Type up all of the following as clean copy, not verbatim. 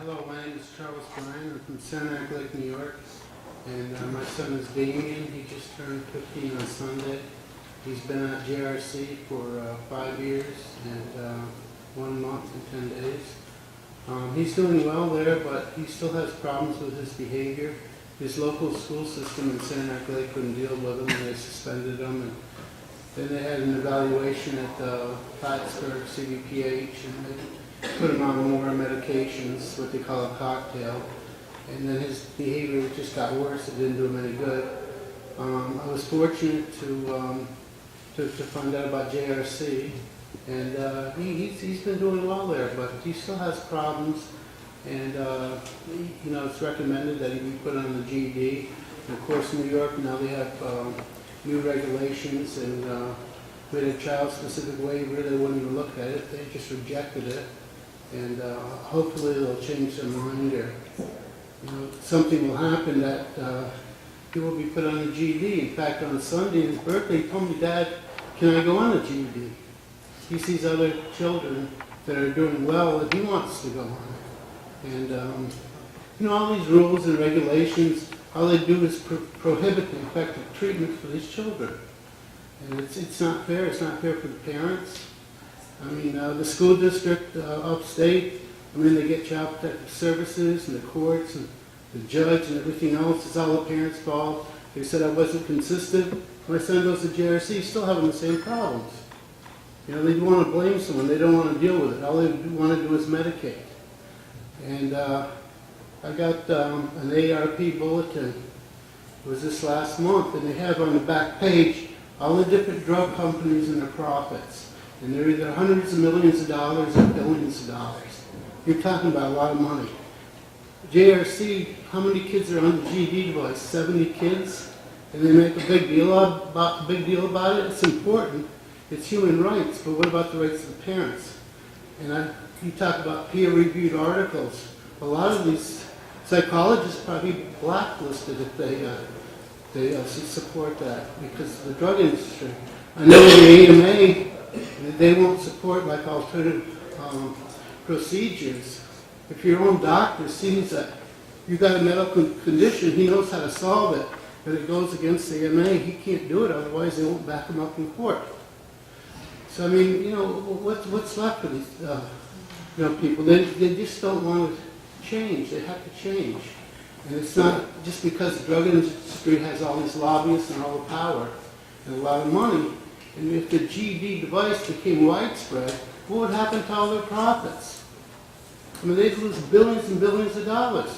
Hello, my name is Charles Bryant. I'm from Canton, Lake, New York. And my son is Damien. He just turned 15 on Sunday. He's been at JRC for 5 years and 1 month and 10 days. He's doing well there, but he still has problems with his behavior. His local school system in Canton Lake couldn't deal with him, and they suspended him. And then they had an evaluation at Plattsburgh CVPH, and they put him on more medications, what they call a cocktail. And then his behavior just got worse. It didn't do him any good. I was fortunate to find out about JRC, and he's been doing well there, but he still has problems. And you know, it's recommended that he be put on the GED. And of course, in New York now they have new regulations, and we had a child-specific waiver. They wouldn't even look at it; they just rejected it. And hopefully, they'll change their mind, or you know, something will happen that he will be put on the GED. In fact, on Sunday, his birthday, he told me, "Dad, can I go on the GED?" He sees other children that are doing well, and he wants to go on it. And you know, all these rules and regulations, all they do is prohibit the effective treatment for these children. And it's not fair. It's not fair for the parents. I mean, the school district upstate, I mean, they get child protective services and the courts and the judge and everything else. It's all the parents' fault. They said I wasn't consistent. My son goes to JRC, he's still having the same problems. You know, they want to blame someone. They don't want to deal with it. All they want to do is medicate. And I got an ARP bulletin. It was this last month, and they have on the back page all the different drug companies and their profits. And they're either hundreds of millions of dollars or billions of dollars. You're talking about a lot of money. JRC, how many kids are on the GED device? 70 kids? And they make a big deal about it. It's important. It's human rights, but what about the rights of the parents? And you talk about peer-reviewed articles. A lot of these psychologists probably blacklisted if they support that, because of the drug industry. I know the AMA, they won't support like alternative procedures. If your own doctor sees that you've got a medical condition, he knows how to solve it, but it goes against the AMA, he can't do it, otherwise they won't back him up in court. So I mean, you know, what's left for these you know, people? They just don't want to change. They have to change. And it's not just because the drug industry has all these lobbyists and all the power and a lot of money. And if the GED device became widespread, what would happen to all their profits? I mean, they'd lose billions and billions of dollars.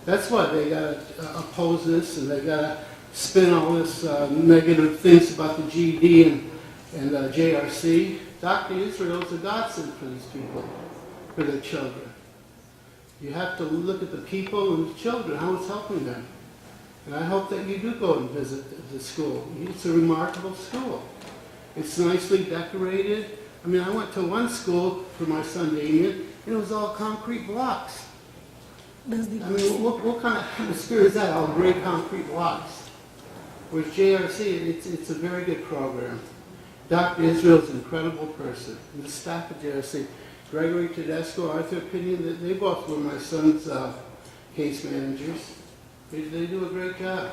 That's why they got to oppose this, and they got to spin all this negative things about the GED and JRC. Dr. Israel's a godsend for these people, for their children. You have to look at the people and the children, how it's helping them. And I hope that you do go and visit the school. It's a remarkable school. It's nicely decorated. I mean, I went to one school for my son Damien, and it was all concrete blocks. I mean, what kind of atmosphere is that, all gray concrete blocks? With JRC, it's a very good program. Dr. Israel's an incredible person. And the staff at JRC, Gregory Tedesco, Arthur Pinion, they both were my son's case managers. They do a great job.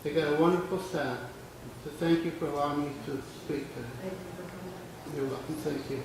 They got a wonderful staff. So thank you for allowing me to speak today. You're welcome. Thank you.